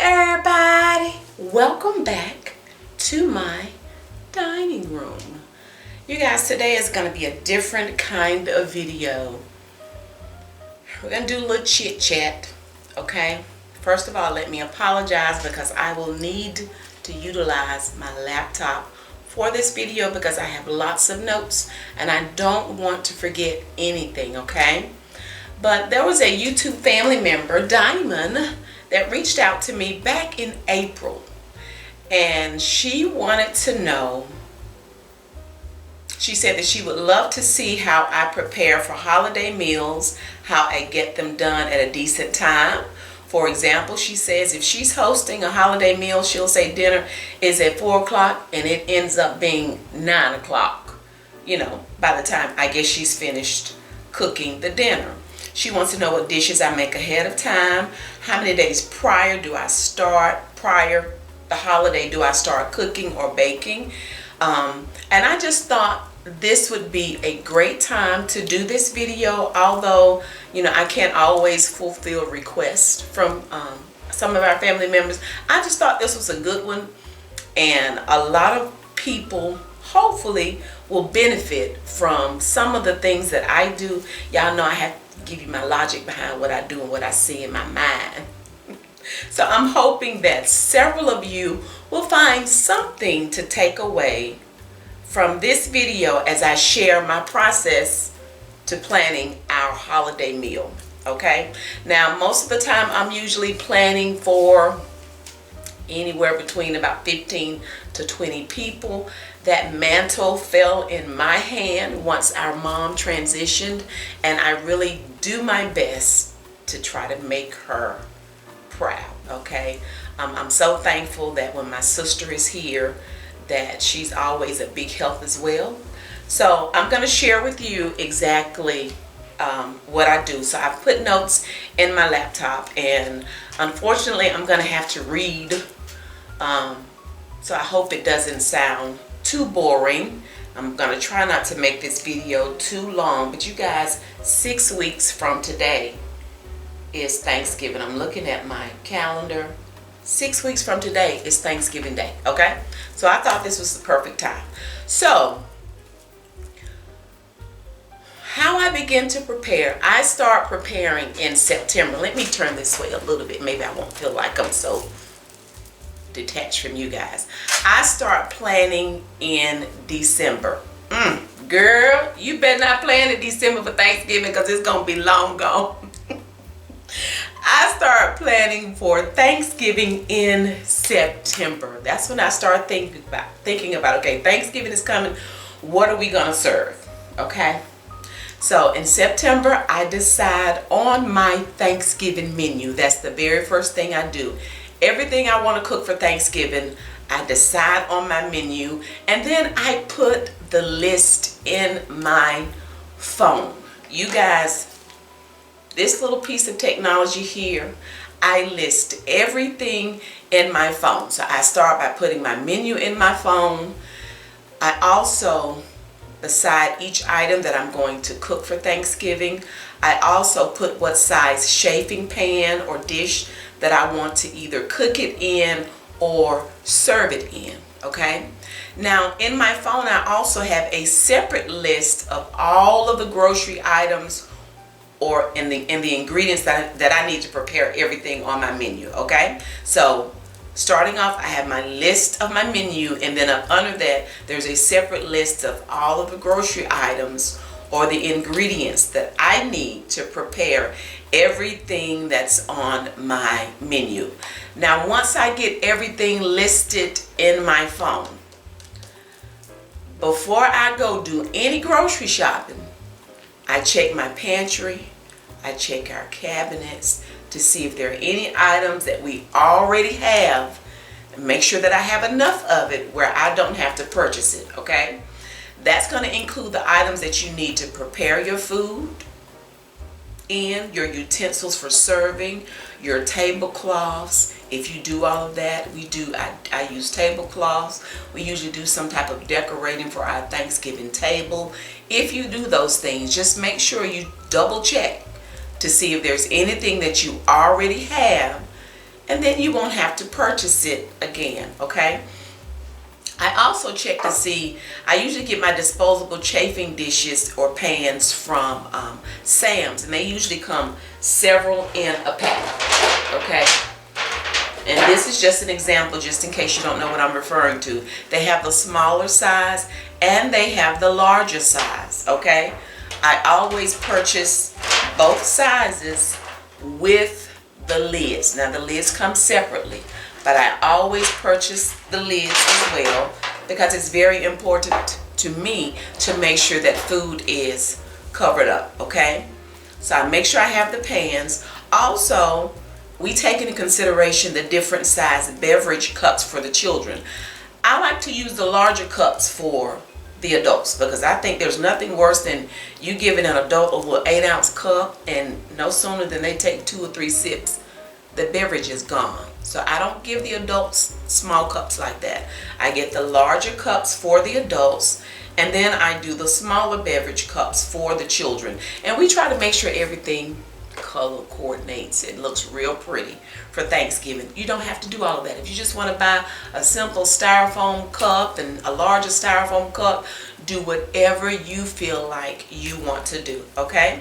Everybody, welcome back to my dining room. You guys, today is going to be a different kind of video. We're going to do a little chit chat, okay? First of all, let me apologize because I will need to utilize my laptop for this video because I have lots of notes and I don't want to forget anything, okay? But there was a YouTube family member, Diamond, that reached out to me back in April, and she wanted to know, she said that she would love to see how I prepare for holiday meals, how I get them done at a decent time. For example, she says if she's hosting a holiday meal, she'll say dinner is at 4 o'clock and it ends up being 9 o'clock, you know, by the time I guess she's finished cooking the dinner. She wants to know what dishes I make ahead of time, how many days prior do I start, prior the holiday do I start cooking or baking. And I just thought this would be a great time to do this video, although, you know, I can't always fulfill requests from some of our family members. I just thought this was a good one, and a lot of people hopefully will benefit from some of the things that I do. Y'all know I have to give you my logic behind what I do and what I see in my mind. So I'm hoping that several of you will find something to take away from this video as I share my process to planning our holiday meal. Okay, now most of the time I'm usually planning for anywhere between about 15 to 20 people. That mantle fell in my hand once our mom transitioned, and I really do my best to try to make her proud. Okay, I'm so thankful that when my sister is here that she's always a big help as well. So I'm going to share with you exactly what I do. So I've put notes in my laptop, and unfortunately I'm going to have to read, so I hope it doesn't sound too boring. I'm going to try not to make this video too long, but you guys, 6 weeks from today is Thanksgiving. I'm looking at my calendar. 6 weeks from today is Thanksgiving Day, okay? So I thought this was the perfect time. So, how I begin to prepare, I start preparing in September. Let me turn this way a little bit. Maybe I won't feel like I'm so detached from you guys. I start planning in December. Girl, you better not plan in December for Thanksgiving because it's going to be long gone. I start planning for Thanksgiving in September. That's when I start thinking about, okay, Thanksgiving is coming. What are we going to serve? Okay. So in September, I decide on my Thanksgiving menu. That's the very first thing I do. Everything I want to cook for Thanksgiving, I decide on my menu, and then I put the list in my phone. You guys, this little piece of technology here, I list everything in my phone. So I start by putting my menu in my phone. I also, beside each item that I'm going to cook for Thanksgiving, I also put what size chafing pan or dish that I want to either cook it in or serve it in, okay? Now, in my phone, I also have a separate list of all of the grocery items or in the ingredients that I need to prepare everything on my menu, okay? So, starting off, I have my list of my menu, and then up under that, there's a separate list of all of the grocery items or the ingredients that I need to prepare everything that's on my menu. Now, once I get everything listed in my phone, before I go do any grocery shopping, I check my pantry, I check our cabinets to see if there are any items that we already have, and make sure that I have enough of it where I don't have to purchase it, okay? That's going to include the items that you need to prepare your food in, your utensils for serving, your tablecloths. If you do all of that, I use tablecloths. We usually do some type of decorating for our Thanksgiving table. If you do those things, just make sure you double check to see if there's anything that you already have and then you won't have to purchase it again, okay? I also check to see, I usually get my disposable chafing dishes or pans from Sam's, and they usually come several in a pack, okay? And this is just an example, just in case you don't know what I'm referring to. They have the smaller size and they have the larger size, okay? I always purchase both sizes with the lids. Now the lids come separately, but I always purchase the lids as well because it's very important to me to make sure that food is covered up, okay? So I make sure I have the pans. Also, we take into consideration the different size beverage cups for the children. I like to use the larger cups for the adults because I think there's nothing worse than you giving an adult a little 8-ounce cup, and no sooner than they take 2 or 3 sips, the beverage is gone. So I don't give the adults small cups like that. I get the larger cups for the adults, and then I do the smaller beverage cups for the children. And we try to make sure everything color coordinates. It looks real pretty for Thanksgiving. You don't have to do all of that. If you just want to buy a simple styrofoam cup and a larger styrofoam cup, do whatever you feel like you want to do, okay?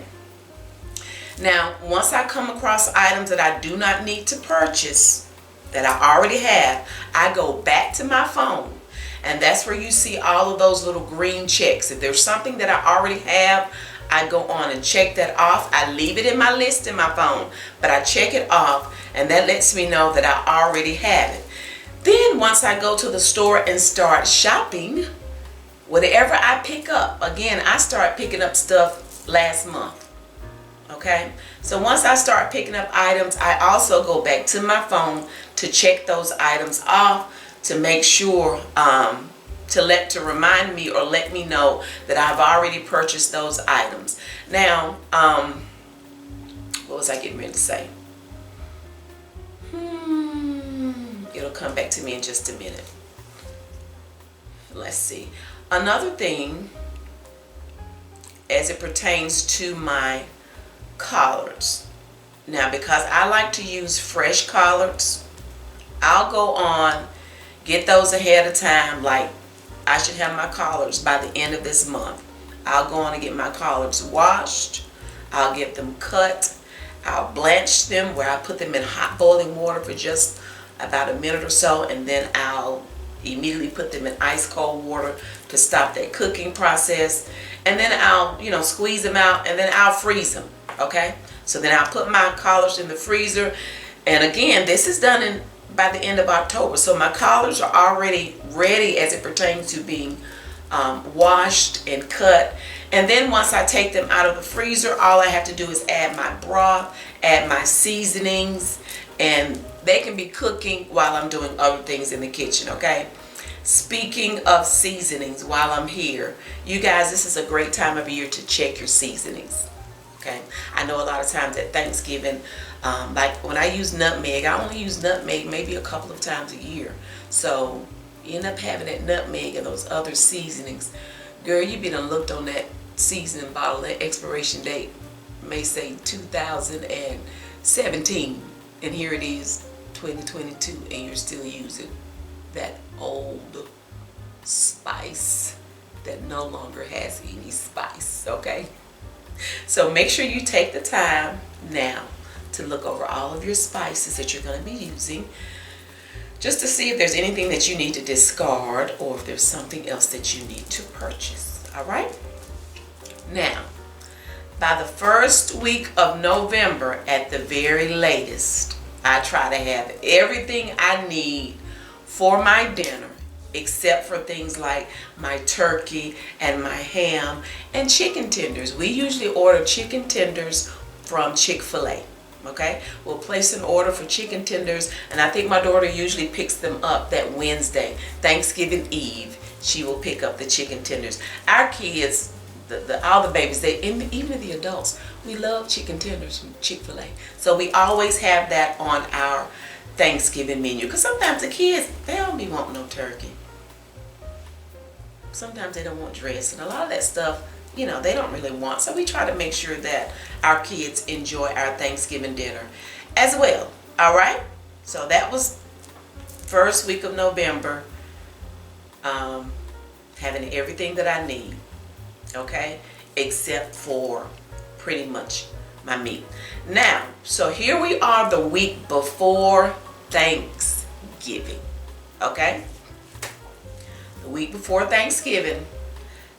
Now, once I come across items that I do not need to purchase, that I already have, I go back to my phone, and that's where you see all of those little green checks. If there's something that I already have, I go on and check that off. I leave it in my list in my phone, but I check it off, and that lets me know that I already have it. Then once I go to the store and start shopping, whatever I pick up, again, I start picking up stuff last month. Okay, so once I start picking up items, I also go back to my phone to check those items off to make sure to remind me or let me know that I've already purchased those items. Now, what was I getting ready to say? It'll come back to me in just a minute. Let's see. Another thing, as it pertains to my collards. Now, because I like to use fresh collards, I'll go on, get those ahead of time. Like, I should have my collards by the end of this month. I'll go on and get my collards washed. I'll get them cut. I'll blanch them where I put them in hot boiling water for just about a minute or so, and then I'll immediately put them in ice cold water to stop that cooking process. And then I'll, squeeze them out, and then I'll freeze them. Okay, so then I'll put my collards in the freezer, and again, this is done by the end of October, so my collards are already ready as it pertains to being washed and cut. And then once I take them out of the freezer, all I have to do is add my broth, add my seasonings, and they can be cooking while I'm doing other things in the kitchen, okay? Speaking of seasonings, while I'm here, you guys, this is a great time of year to check your seasonings. Okay, I know a lot of times at Thanksgiving, like when I use nutmeg, I only use nutmeg maybe a couple of times a year. So you end up having that nutmeg and those other seasonings. Girl, you be done looked on that seasoning bottle, that expiration date may say 2017, and here it is 2022, and you're still using that old spice that no longer has any spice, okay? So make sure you take the time now to look over all of your spices that you're going to be using, just to see if there's anything that you need to discard or if there's something else that you need to purchase. All right? Now, by the first week of November at the very latest, I try to have everything I need for my dinner, except for things like my turkey and my ham and chicken tenders. We usually order chicken tenders from Chick-fil-A, okay? We'll place an order for chicken tenders, and I think my daughter usually picks them up that Wednesday, Thanksgiving Eve. She will pick up the chicken tenders. Our kids, all the babies, even the adults, we love chicken tenders from Chick-fil-A. So we always have that on our Thanksgiving menu, because sometimes the kids, they don't be wanting no turkey. Sometimes they don't want dressing. A lot of that stuff, they don't really want. So we try to make sure that our kids enjoy our Thanksgiving dinner as well. All right? So that was first week of November, having everything that I need, okay, except for pretty much my meat. Now, so here we are the week before Thanksgiving, okay? The week before Thanksgiving,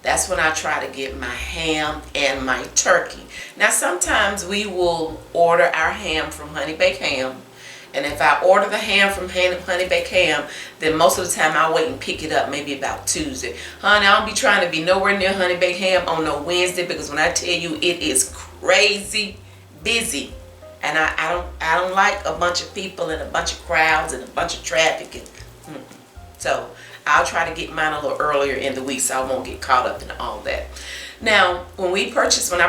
that's when I try to get my ham and my turkey. Now, sometimes we will order our ham from Honey Baked Ham. And if I order the ham from Honey Baked Ham, then most of the time I'll wait and pick it up maybe about Tuesday. Honey, I don't be trying to be nowhere near Honey Baked Ham on no Wednesday, because when I tell you, it is crazy busy. And I don't like a bunch of people and a bunch of crowds and a bunch of traffic. And, so I'll try to get mine a little earlier in the week so I won't get caught up in all that. Now, when I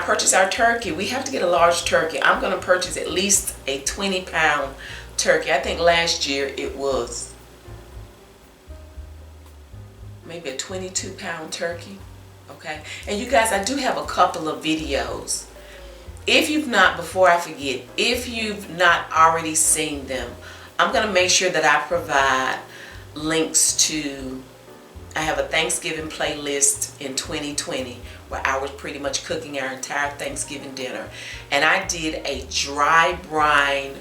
purchase our turkey, we have to get a large turkey. I'm going to purchase at least a 20-pound turkey. I think last year it was maybe a 22-pound turkey. Okay, and you guys, I do have a couple of videos. If you've not, before I forget, if you've not already seen them, I'm going to make sure that I provide links to, I have a Thanksgiving playlist in 2020 where I was pretty much cooking our entire Thanksgiving dinner. And I did a dry brine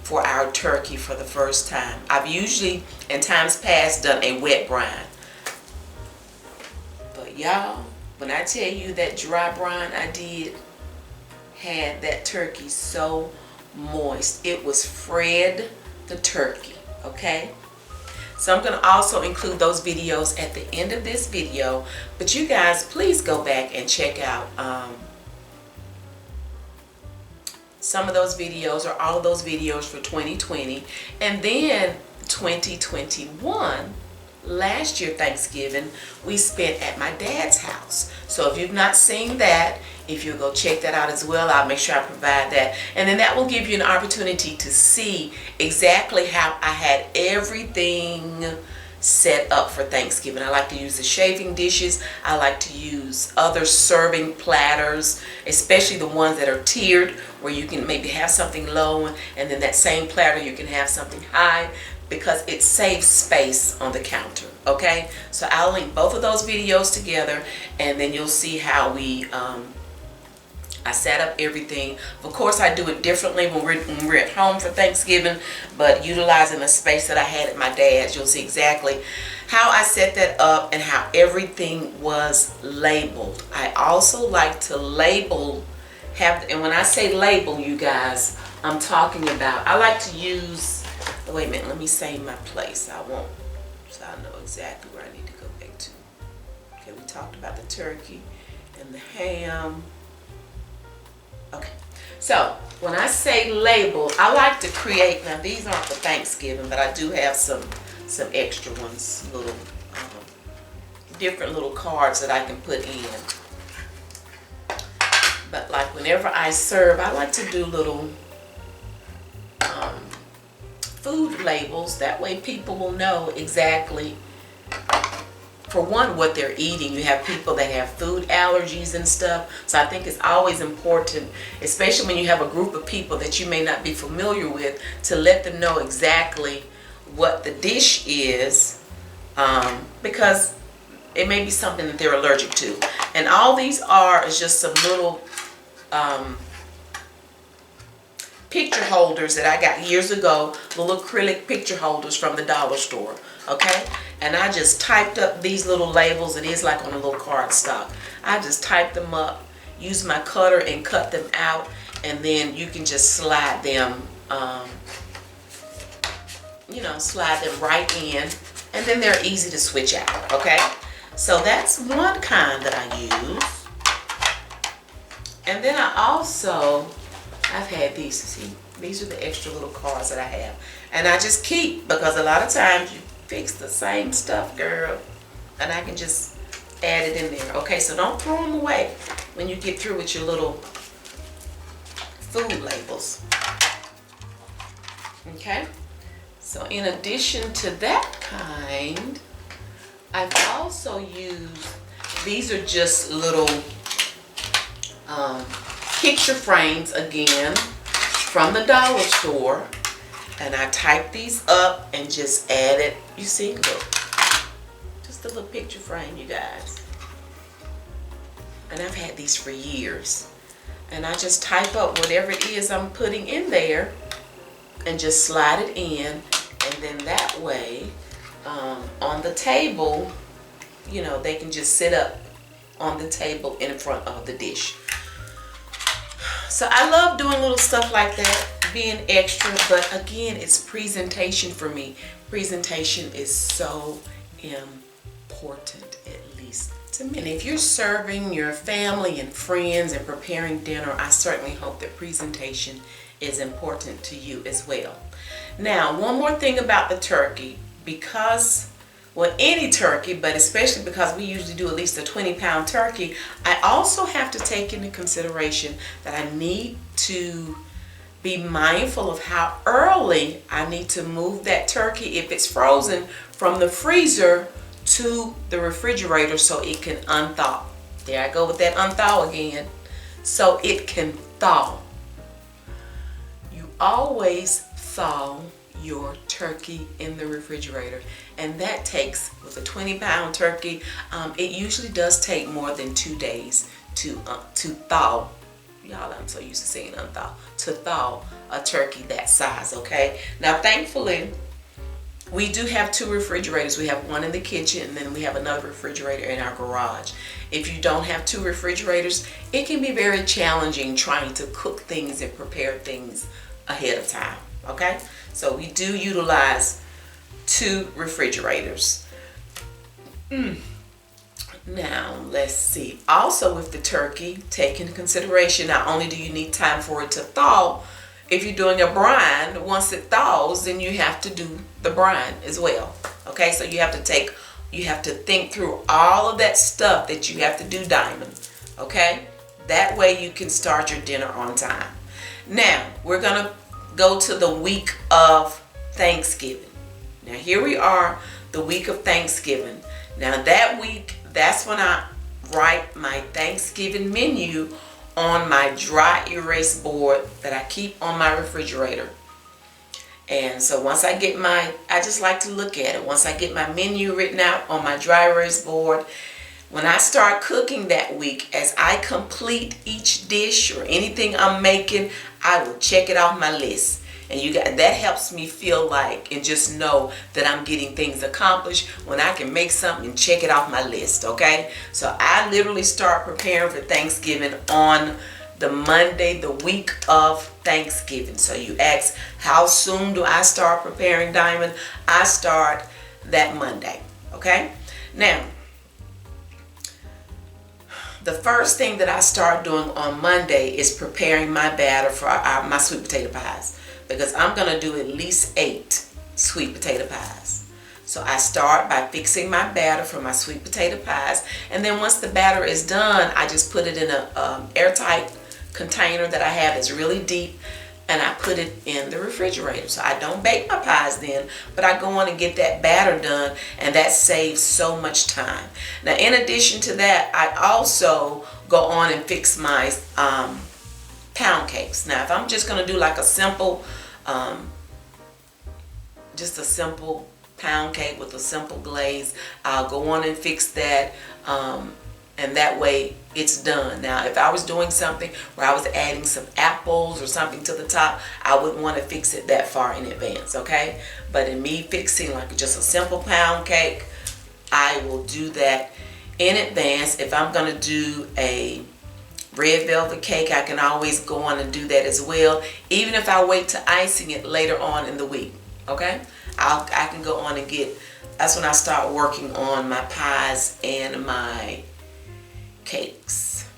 for our turkey for the first time. I've usually, in times past, done a wet brine. But y'all, when I tell you that dry brine I did had that turkey so moist. It was Fred the turkey, okay? So I'm going to also include those videos at the end of this video. But you guys, please go back and check out some of those videos, or all of those videos for 2020. And then 2021, last year Thanksgiving, we spent at my dad's house. So if you've not seen that, if you'll go check that out as well, I'll make sure I provide that. And then that will give you an opportunity to see exactly how I had everything set up for Thanksgiving. I like to use the shaving dishes. I like to use other serving platters, especially the ones that are tiered, where you can maybe have something low, and then that same platter you can have something high, because it saves space on the counter, okay? So I'll link both of those videos together, and then you'll see how I set up everything. Of course, I do it differently when we're at home for Thanksgiving, but utilizing the space that I had at my dad's, you'll see exactly how I set that up and how everything was labeled. I also like to label, and when I say label, you guys, I'm talking about, I like to use, wait a minute, let me save my place. So I know exactly where I need to go back to. Okay, we talked about the turkey and the ham. Okay, so when I say label, I like to create, now these aren't for Thanksgiving, but I do have some extra ones, little different little cards that I can put in. But like whenever I serve, I like to do little food labels. That way people will know exactly, for one, what they're eating. You have people that have food allergies and stuff. So I think it's always important, especially when you have a group of people that you may not be familiar with, to let them know exactly what the dish is, because it may be something that they're allergic to. And all these is just some little picture holders that I got years ago, little acrylic picture holders from the dollar store, okay? And I just typed up these little labels. It is like on a little cardstock. I just typed them up, use my cutter and cut them out, and then you can just slide them, slide them right in, and then they're easy to switch out, okay? So that's one kind that I use. And then I've had these, see, these are the extra little cards that I have. And I just keep, because a lot of times you fix the same stuff, girl, and I can just add it in there. Okay, so don't throw them away when you get through with your little food labels. Okay, so in addition to that kind, I've also used, these are just little picture frames, again, from the dollar store. And I type these up and just add it. You see, look, just a little picture frame, you guys. And I've had these for years. And I just type up whatever it is I'm putting in there and just slide it in. And then that way, on the table, you know, they can just sit up on the table in front of the dish. So I love doing little stuff like that, being extra, but again, it's presentation for me. Presentation is so important, at least to me. And if you're serving your family and friends and preparing dinner, I certainly hope that presentation is important to you as well. Now, one more thing about the turkey, because, well, any turkey, but especially because we usually do at least a 20-pound turkey, I also have to take into consideration that I need to be mindful of how early I need to move that turkey, if it's frozen, from the freezer to the refrigerator so it can unthaw. There I go with that unthaw again. So it can thaw. You always thaw your turkey in the refrigerator, and that takes, with a 20-pound turkey, it usually does take more than 2 days to thaw. Y'all, I'm so used to saying unthaw. To thaw a turkey that size, okay? Now, thankfully, we do have 2 refrigerators. We have one in the kitchen, and then we have another refrigerator in our garage. If you don't have 2 refrigerators, it can be very challenging trying to cook things and prepare things ahead of time, okay? So we do utilize 2 refrigerators. Now, let's see. Also with the turkey, take into consideration, not only do you need time for it to thaw, if you're doing a brine, once it thaws, then you have to do the brine as well. Okay, so you have to think through all of that stuff that you have to do, Diamond. Okay, that way you can start your dinner on time. Now, we're going to go to the week of Thanksgiving. Now, here we are, the week of Thanksgiving. Now, that week, that's when I write my Thanksgiving menu on my dry erase board that I keep on my refrigerator. And so once I get I just like to look at it. Once I get my menu written out on my dry erase board, when I start cooking that week, as I complete each dish or anything I'm making, I will check it off my list. And that helps me feel like and just know that I'm getting things accomplished when I can make something and check it off my list, okay? So I literally start preparing for Thanksgiving on the Monday, the week of Thanksgiving. So you ask, how soon do I start preparing, Diamond? I start that Monday, okay? Now, the first thing that I start doing on Monday is preparing my batter for my sweet potato pies, because I'm going to do at least 8 sweet potato pies. So I start by fixing my batter for my sweet potato pies, and then once the batter is done, I just put it in a airtight container that I have that's really deep, and I put it in the refrigerator. So I don't bake my pies then, but I go on and get that batter done, and that saves so much time. Now, in addition to that, I also go on and fix my pound cakes. Now, if I'm just going to do like a simple, just a simple pound cake with a simple glaze, I'll go on and fix that, and that way it's done. Now, if I was doing something where I was adding some apples or something to the top, I wouldn't want to fix it that far in advance, okay? But in me fixing like just a simple pound cake, I will do that in advance. If I'm going to do a red velvet cake, I can always go on and do that as well, even if I wait to icing it later on in the week, okay? I can go on and that's when I start working on my pies and my cakes.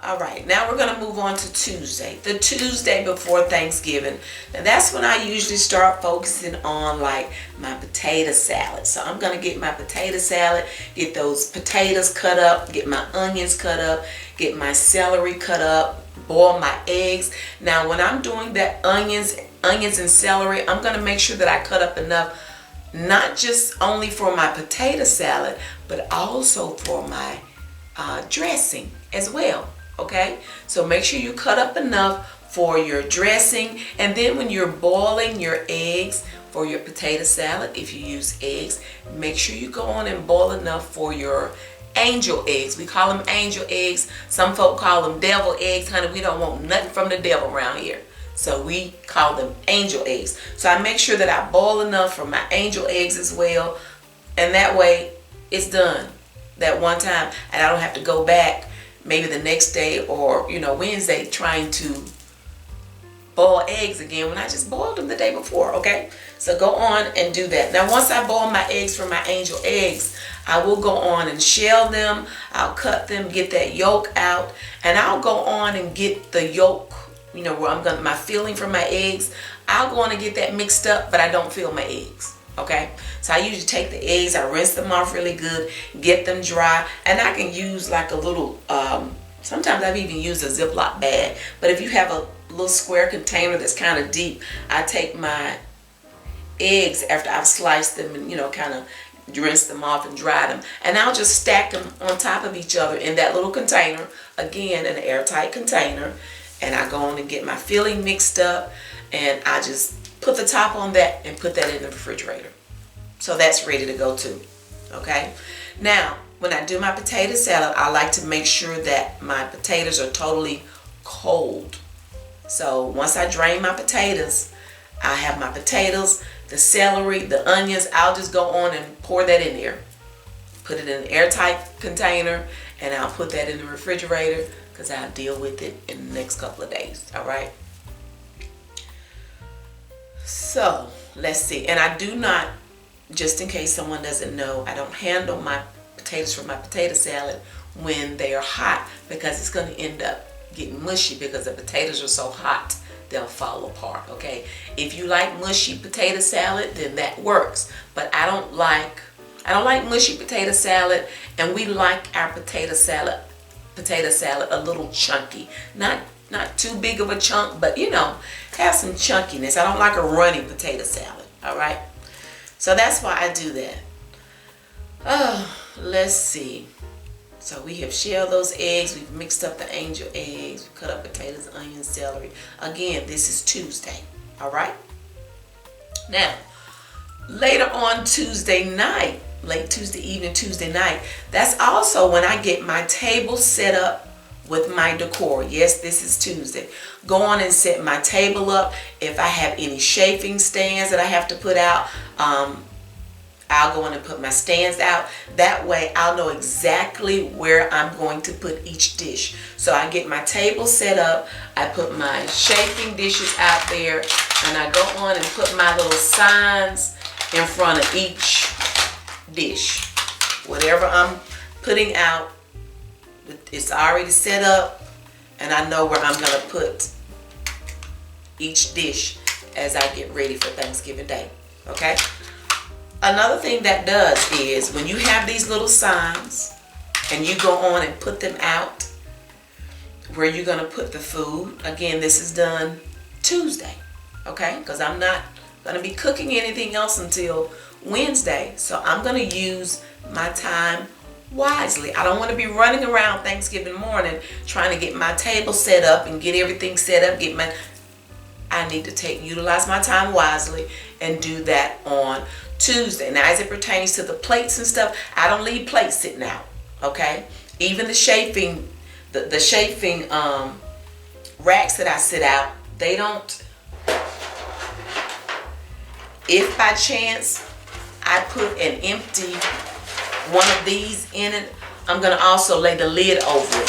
All right, now we're going to move on to Tuesday, the Tuesday before Thanksgiving. Now that's when I usually start focusing on like my potato salad. So I'm going to get my potato salad, get those potatoes cut up, get my onions cut up, get my celery cut up, boil my eggs. Now when I'm doing that onions and celery, I'm going to make sure that I cut up enough, not just only for my potato salad, but also for my dressing as well. Okay, so make sure you cut up enough for your dressing. And then when you're boiling your eggs for your potato salad, if you use eggs, make sure you go on and boil enough for your angel eggs. We call them angel eggs. Some folk call them devil eggs. Honey, we don't want nothing from the devil around here. So we call them angel eggs. So I make sure that I boil enough for my angel eggs as well. And that way it's done that one time. And I don't have to go back maybe the next day or, Wednesday trying to boil eggs again when I just boiled them the day before, okay? So go on and do that. Now once I boil my eggs for my angel eggs, I will go on and shell them. I'll cut them, get that yolk out, and I'll go on and get the yolk, where I'm gonna, my filling for my eggs. I'll go on and get that mixed up, but I don't fill my eggs, okay? So I usually take the eggs, I rinse them off really good, get them dry, and I can use like a little, sometimes I've even used a Ziploc bag, but if you have a little square container that's kind of deep, I take my eggs after I've sliced them and kind of rinse them off and dry them, and I'll just stack them on top of each other in that little container, again an airtight container, and I go on and get my filling mixed up, and I just put the top on that and put that in the refrigerator. So that's ready to go too, okay? Now when I do my potato salad, I like to make sure that my potatoes are totally cold. So once I drain my potatoes, I have my potatoes, the celery, the onions. I'll just go on and pour that in there. Put it in an airtight container, and I'll put that in the refrigerator because I'll deal with it in the next couple of days. All right. So let's see. And I do not, just in case someone doesn't know, I don't handle my potatoes for my potato salad when they are hot because it's going to end up getting mushy because the potatoes are so hot they'll fall apart, okay? If you like mushy potato salad, then that works. But I don't like mushy potato salad, and we like our potato salad a little chunky. Not too big of a chunk, but have some chunkiness. I don't like a runny potato salad, all right? So that's why I do that. Oh, let's see. So we have shelled those eggs, we've mixed up the angel eggs, we cut up potatoes, onions, celery. Again, this is Tuesday, all right? Now, later on Tuesday night, late Tuesday evening, Tuesday night, that's also when I get my table set up with my decor. Yes, this is Tuesday. Go on and set my table up. If I have any chafing stands that I have to put out, I'll go in and put my stands out. That way I'll know exactly where I'm going to put each dish. So I get my table set up, I put my chafing dishes out there, and I go on and put my little signs in front of each dish. Whatever I'm putting out, it's already set up, and I know where I'm going to put each dish as I get ready for Thanksgiving Day. Okay? Another thing that does is when you have these little signs and you go on and put them out where you're going to put the food. Again, this is done Tuesday, okay? Because I'm not going to be cooking anything else until Wednesday. So I'm going to use my time wisely. I don't want to be running around Thanksgiving morning trying to get my table set up and get everything set up. I need to utilize my time wisely and do that on Tuesday. Now, as it pertains to the plates and stuff, I don't leave plates sitting out, okay? Even the chafing, the chafing racks that I sit out, they don't. If by chance I put an empty one of these in it, I'm going to also lay the lid over it.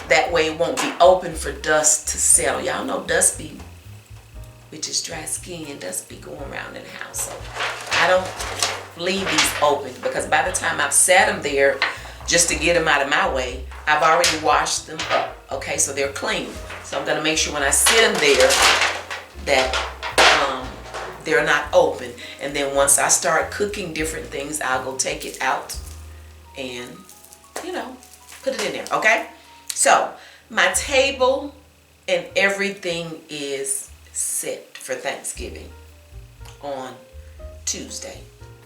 That way it won't be open for dust to settle. Y'all know dust be, which is dry skin, dust be going around in the house. So I don't leave these open because by the time I've sat them there just to get them out of my way, I've already washed them up. Okay, so they're clean. So I'm going to make sure when I sit them there that they're not open. And then once I start cooking different things, I'll go take it out and, put it in there. Okay, so my table and everything is set for Thanksgiving on Tuesday.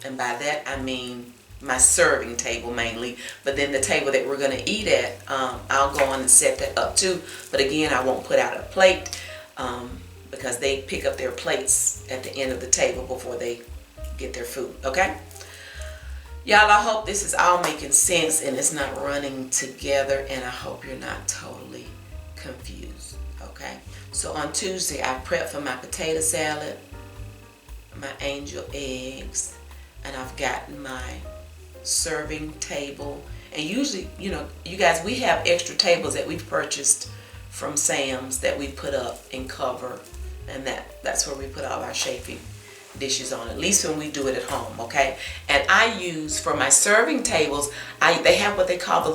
And by that I mean my serving table mainly, but then the table that we're going to eat at, I'll go on and set that up too. But again, I won't put out a plate because they pick up their plates at the end of the table before they get their food. Okay, y'all, I hope this is all making sense and it's not running together, and I hope you're not totally confused. Okay, so on Tuesday I prep for my potato salad, my angel eggs, and I've gotten my serving table. And usually, you know, you guys, we have extra tables that we've purchased from Sam's that we put up and cover, and that's where we put all our chafing dishes on, at least when we do it at home. Okay, and I use for my serving tables, they have what they call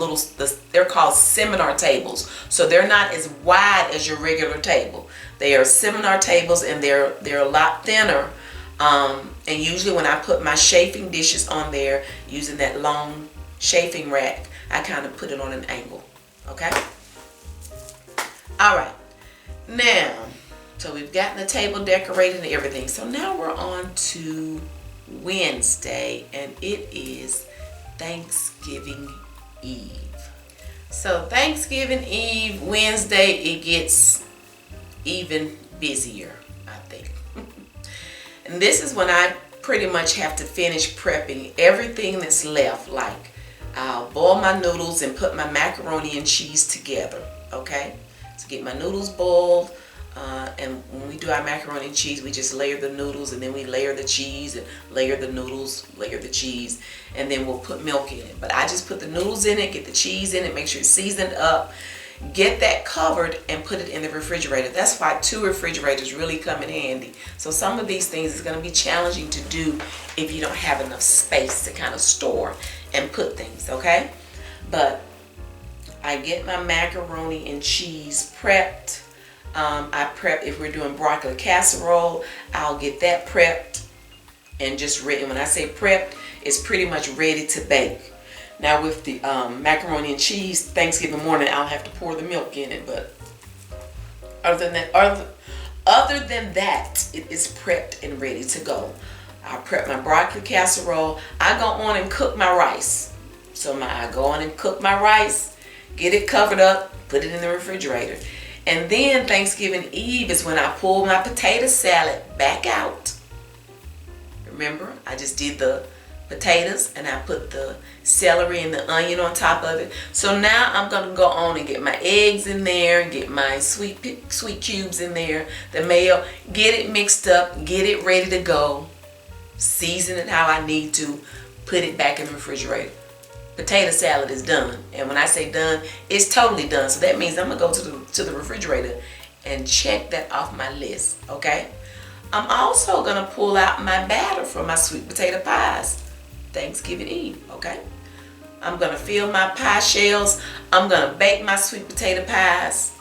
they're called seminar tables. So they're not as wide as your regular table. They are seminar tables, and they're a lot thinner. And usually when I put my chafing dishes on there using that long chafing rack, I kind of put it on an angle. Okay, all right, now, so we've gotten the table decorated and everything. So now we're on to Wednesday, and it is Thanksgiving Eve. So Thanksgiving Eve, Wednesday, it gets even busier, I think. And this is when I pretty much have to finish prepping everything that's left. Like, I'll boil my noodles and put my macaroni and cheese together. Okay, so get my noodles boiled. And when we do our macaroni and cheese, we just layer the noodles, and then we layer the cheese, and layer the noodles, layer the cheese, and then we'll put milk in it. But I just put the noodles in it, get the cheese in it, make sure it's seasoned up, get that covered, and put it in the refrigerator. That's why 2 refrigerators really come in handy. So some of these things is going to be challenging to do if you don't have enough space to kind of store and put things, okay? But I get my macaroni and cheese prepped. I prep, if we're doing broccoli casserole, I'll get that prepped and just ready. When I say prepped, it's pretty much ready to bake. Now with the macaroni and cheese, Thanksgiving morning, I'll have to pour the milk in it. But other than that, it is prepped and ready to go. I prep my broccoli casserole. I go on and cook my rice. So I go on and cook my rice, get it covered up, put it in the refrigerator. And then Thanksgiving Eve is when I pull my potato salad back out. Remember, I just did the potatoes and I put the celery and the onion on top of it. So now I'm going to go on and get my eggs in there and get my sweet cubes in there, the mayo, get it mixed up, get it ready to go, season it how I need to, put it back in the refrigerator. Potato salad is done, and when I say done, it's totally done. So that means I'm gonna go to the refrigerator and check that off my list. Okay, I'm also gonna pull out my batter for my sweet potato pies Thanksgiving Eve. Okay, I'm gonna fill my pie shells. I'm gonna bake my sweet potato pies.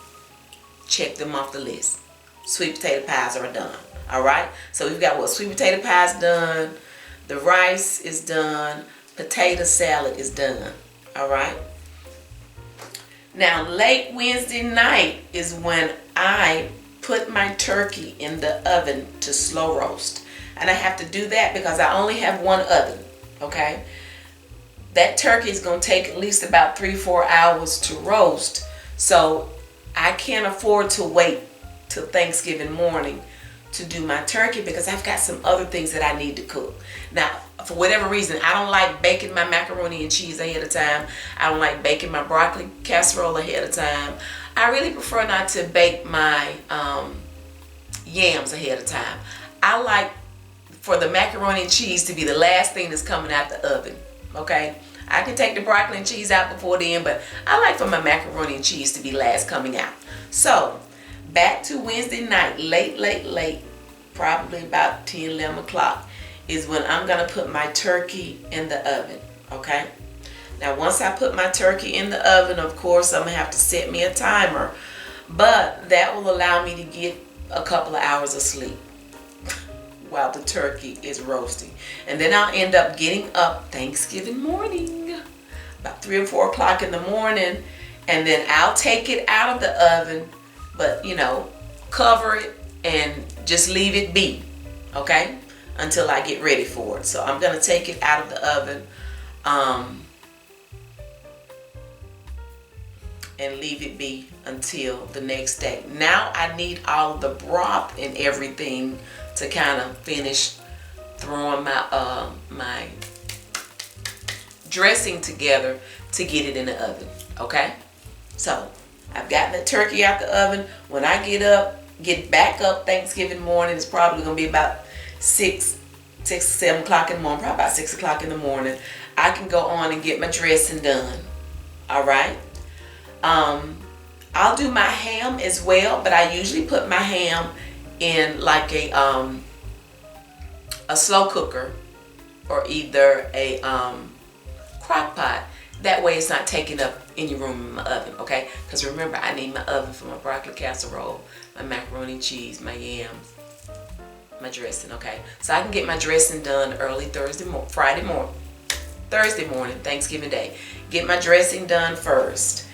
Check them off the list. Sweet potato pies are done. All right, so we've got what? Sweet potato pies done, the rice is done, potato salad is done. All right. Now late Wednesday night is when I put my turkey in the oven to slow roast. And I have to do that because I only have one oven. Okay. That turkey is going to take at least about 3-4 hours to roast. So I can't afford to wait till Thanksgiving morning to do my turkey because I've got some other things that I need to cook. Now, for whatever reason, I don't like baking my macaroni and cheese ahead of time. I don't like baking my broccoli casserole ahead of time. I really prefer not to bake my yams ahead of time. I like for the macaroni and cheese to be the last thing that's coming out the oven. Okay? I can take the broccoli and cheese out before then, but I like for my macaroni and cheese to be last coming out. So, back to Wednesday night, late, probably about 10, 11 o'clock, is when I'm going to put my turkey in the oven, okay? Now, once I put my turkey in the oven, of course, I'm going to have to set me a timer, but that will allow me to get a couple of hours of sleep while the turkey is roasting. And then I'll end up getting up Thanksgiving morning, about 3 or 4 o'clock in the morning, and then I'll take it out of the oven, but, you know, cover it and just leave it be, okay, until I get ready for it. So I'm going to take it out of the oven. and leave it be until the next day. Now I need all of the broth and everything to kind of finish throwing my my dressing together to get it in the oven. Okay, so I've gotten the turkey out the oven. When I get back up Thanksgiving morning, it's probably gonna be about 7 o'clock in the morning, probably about 6 o'clock in the morning. I can go on and get my dressing done. All right. I'll do my ham as well, but I usually put my ham in like a slow cooker or either a crock pot. That way it's not taking up any room in my oven, okay? Because remember, I need my oven for my broccoli casserole, my macaroni and cheese, my yams, my dressing, okay? So I can get my dressing done early Thursday morning, Thanksgiving Day. Get my dressing done first.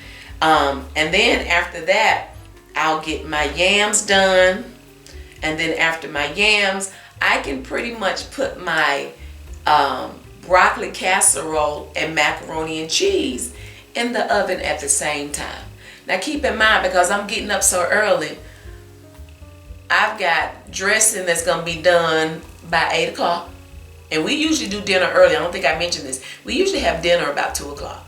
And then after that, I'll get my yams done. And then after my yams, I can pretty much put my broccoli casserole and macaroni and cheese in the oven at the same time. Now keep in mind, because I'm getting up so early, I've got dressing that's going to be done by 8 o'clock. And we usually do dinner early. I don't think I mentioned this. We usually have dinner about 2 o'clock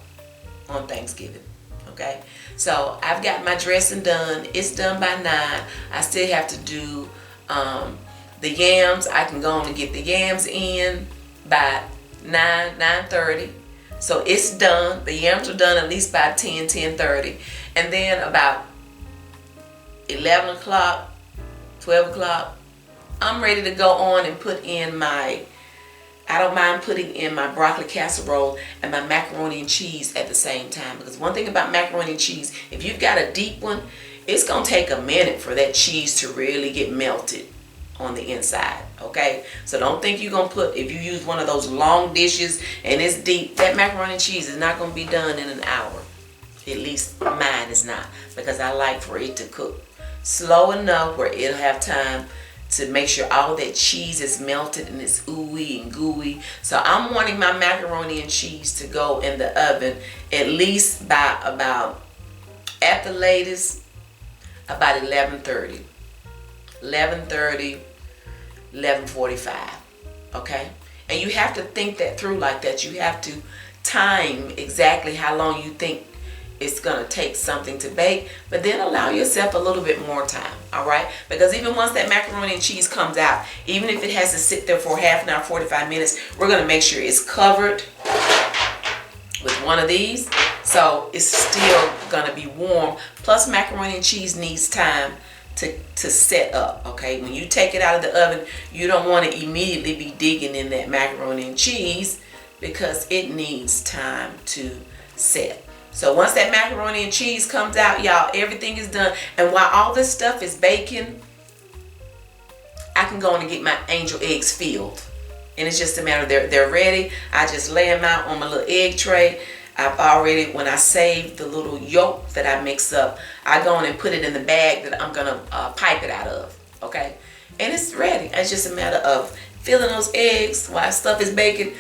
on Thanksgiving. Okay, so I've got my dressing done. It's done by 9. I still have to do the yams. I can go on and get the yams in by 9:30. So it's done. The yams are done at least by 10:30. And then about 11 o'clock, 12 o'clock, I'm ready to go on and put in I don't mind putting in my broccoli casserole and my macaroni and cheese at the same time. Because one thing about macaroni and cheese, if you've got a deep one, it's going to take a minute for that cheese to really get melted on the inside. Okay? So don't think you're going to put, if you use one of those long dishes and it's deep, that macaroni and cheese is not going to be done in an hour. At least mine is not. Because I like for it to cook slow enough where it'll have time to make sure all that cheese is melted and it's ooey and gooey. So I'm wanting my macaroni and cheese to go in the oven at least by about, at the latest, about 11:30. 11:30, 11:45. Okay? And you have to think that through like that. You have to time exactly how long you think it's going to take something to bake, but then allow yourself a little bit more time, all right? Because even once that macaroni and cheese comes out, even if it has to sit there for half an hour, 45 minutes, we're going to make sure it's covered with one of these, so it's still going to be warm. Plus, macaroni and cheese needs time to set up, okay? When you take it out of the oven, you don't want to immediately be digging in that macaroni and cheese because it needs time to set. So once that macaroni and cheese comes out, y'all, everything is done. And while all this stuff is baking, I can go on and get my angel eggs filled. And it's just a matter of they're ready. I just lay them out on my little egg tray. I've already, when I save the little yolk that I mix up, I go on and put it in the bag that I'm going to pipe it out of. Okay? And it's ready. It's just a matter of filling those eggs while stuff is baking,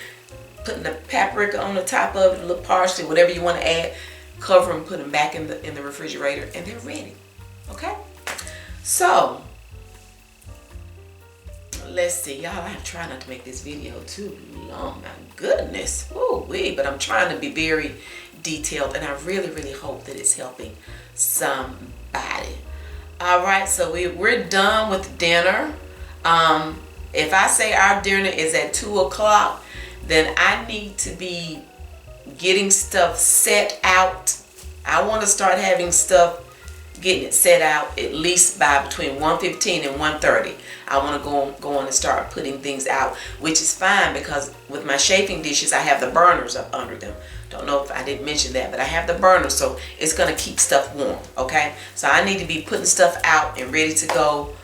putting the paprika on the top of it, a little parsley, whatever you want to add, cover them, put them back in the refrigerator, and they're ready. Okay? So, let's see. Y'all, I'm trying not to make this video too long. My goodness. Ooh-wee. But I'm trying to be very detailed, and I really, really hope that it's helping somebody. All right, so we're done with dinner. If I say our dinner is at 2 o'clock, then I need to be getting stuff set out. I want to start having stuff, getting it set out at least by between 1:15 and 1:30. I want to go on and start putting things out, which is fine because with my chafing dishes, I have the burners up under them. Don't know if I didn't mention that, but I have the burner, so it's going to keep stuff warm, okay? So I need to be putting stuff out and ready to go,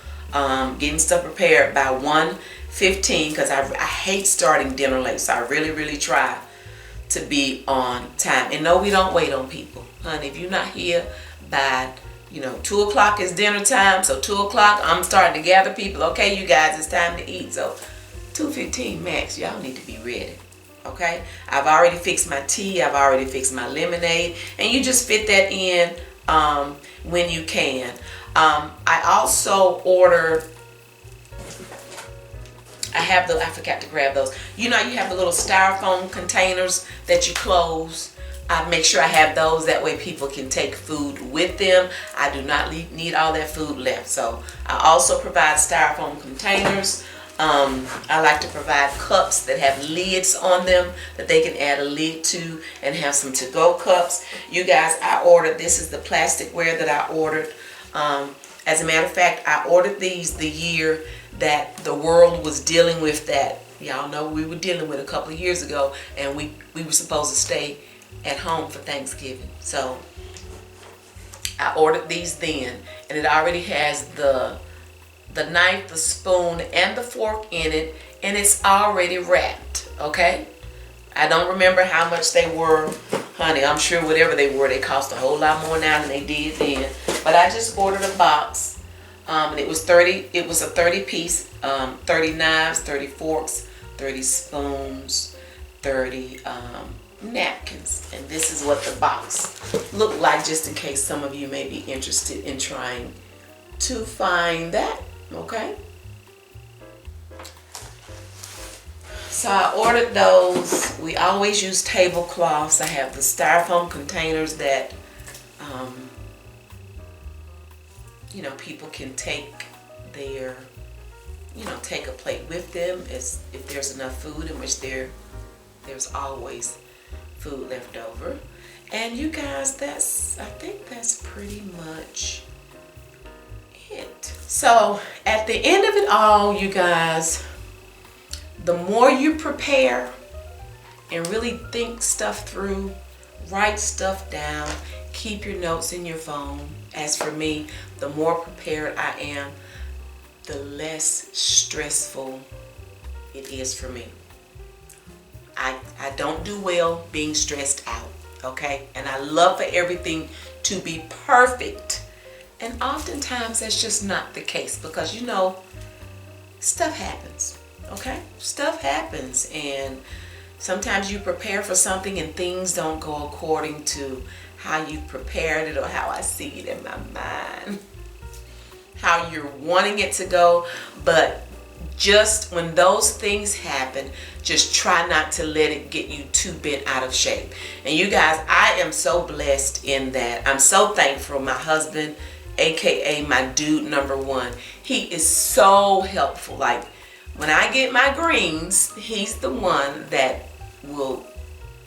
getting stuff prepared by 1:15 because I hate starting dinner late, so I really, really try to be on time. And no, we don't wait on people. Honey, if you're not here by, 2 o'clock is dinner time, so 2 o'clock, I'm starting to gather people. Okay, you guys, it's time to eat. So 2:15 max, y'all need to be ready. Okay, I've already fixed my tea, I've already fixed my lemonade, and you just fit that in when you can. I also order, I forgot to grab those. You know, you have the little styrofoam containers that you close. I make sure I have those, that way people can take food with them. I do not need all that food left. So I also provide styrofoam containers. I like to provide cups that have lids on them that they can add a lid to and have some to-go cups. You guys, I ordered, this is the plasticware that I ordered. As a matter of fact, I ordered these the year that the world was dealing with that. Y'all know we were dealing with a couple of years ago, and we were supposed to stay at home for Thanksgiving. So I ordered these then, and it already has the knife, the spoon, and the fork in it, and it's already wrapped. Okay, I don't remember how much they were, honey. I'm sure whatever they were, they cost a whole lot more now than they did then. But I just ordered a box, and it was 30. It was a 30 piece, 30 knives, 30 forks, 30 spoons, 30 napkins, and this is what the box looked like, just in case some of you may be interested in trying to find that. Okay, so I ordered those. We always use tablecloths. I have the styrofoam containers that you know, people can take their, you know, take a plate with them as if there's enough food, in which there's always food left over. And you guys, I think that's pretty much it. So at the end of it all, you guys, the more you prepare and really think stuff through, write stuff down, keep your notes in your phone. As for me, the more prepared I am, the less stressful it is for me. I don't do well being stressed out, okay? And I love for everything to be perfect. And oftentimes that's just not the case, because, you know, stuff happens, okay? Stuff happens, and sometimes you prepare for something and things don't go according to how you prepared it or how I see it in my mind, how you're wanting it to go. But just when those things happen, just try not to let it get you too bent out of shape. And you guys, I am so blessed in that. I'm so thankful. My husband, aka my dude number one, he is so helpful. Like, when I get my greens, he's the one that will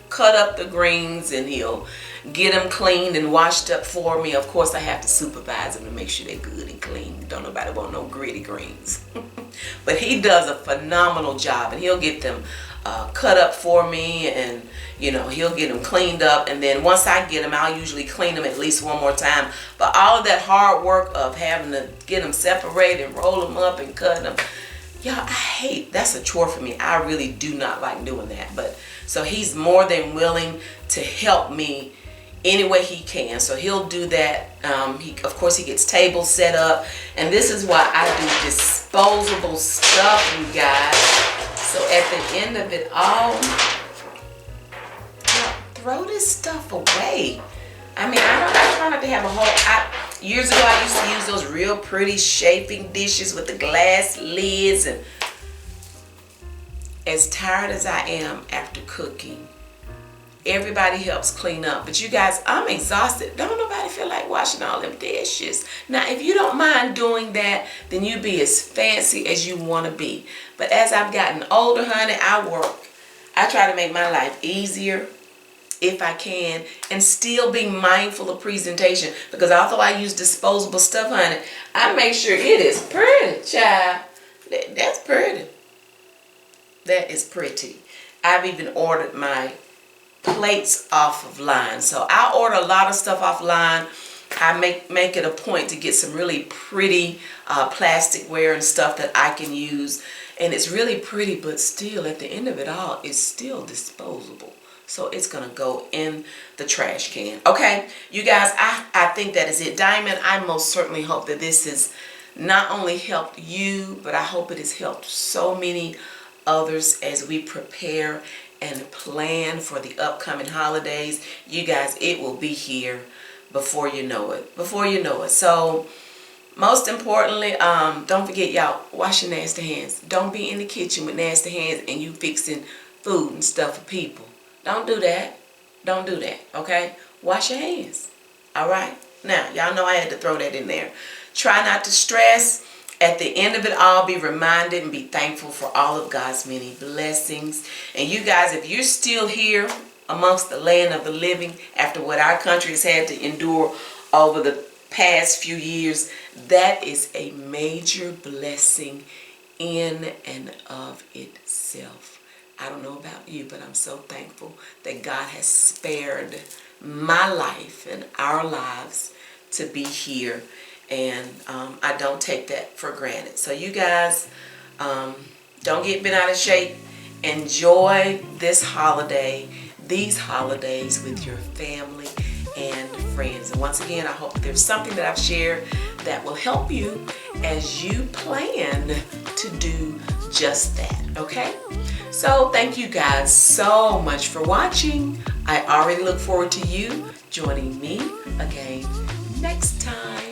cut up the greens, and he'll get them cleaned and washed up for me. Of course, I have to supervise them to make sure they're good and clean. Don't nobody want no gritty greens. But he does a phenomenal job, and he'll get them cut up for me, and you know, he'll get them cleaned up, and then once I get them, I'll usually clean them at least one more time. But all of that hard work of having to get them separated and roll them up and cut them, y'all, that's a chore for me. I really do not like doing that. But so he's more than willing to help me any way he can. So he'll do that. Of course, he gets tables set up, and this is why I do disposable stuff, you guys. So at the end of it all, throw this stuff away. I mean, I try not to have a whole. Years ago, I used to use those real pretty chafing dishes with the glass lids, and as tired as I am after cooking, everybody helps clean up. But you guys, I'm exhausted. Don't nobody feel like washing all them dishes. Now, if you don't mind doing that, then you be as fancy as you want to be. But as I've gotten older, honey, I try to make my life easier if I can, and still be mindful of presentation. Because although I use disposable stuff, honey, I make sure it is pretty, child. That's pretty. That is pretty. I've even ordered my plates off of line. So I order a lot of stuff offline. I make it a point to get some really pretty plasticware and stuff that I can use. And it's really pretty, but still, at the end of it all, it's still disposable. So it's going to go in the trash can. Okay, you guys, I think that is it. Diamond, I most certainly hope that this has not only helped you, but I hope it has helped so many others as we prepare and plan for the upcoming holidays, you guys, it will be here before you know it. Before you know it. So most importantly, don't forget, y'all, wash your nasty hands. Don't be in the kitchen with nasty hands and you fixing food and stuff for people. Don't do that. Don't do that, okay? Wash your hands, all right? Now, y'all know I had to throw that in there. Try not to stress. At the end of it all, be reminded and be thankful for all of God's many blessings. And you guys, if you're still here amongst the land of the living after what our country has had to endure over the past few years, that is a major blessing in and of itself. I don't know about you, but I'm so thankful that God has spared my life and our lives to be here. And I don't take that for granted. So you guys, don't get bent out of shape. Enjoy this holiday, these holidays with your family and friends. And once again, I hope there's something that I've shared that will help you as you plan to do just that, okay? So thank you guys so much for watching. I already look forward to you joining me again next time.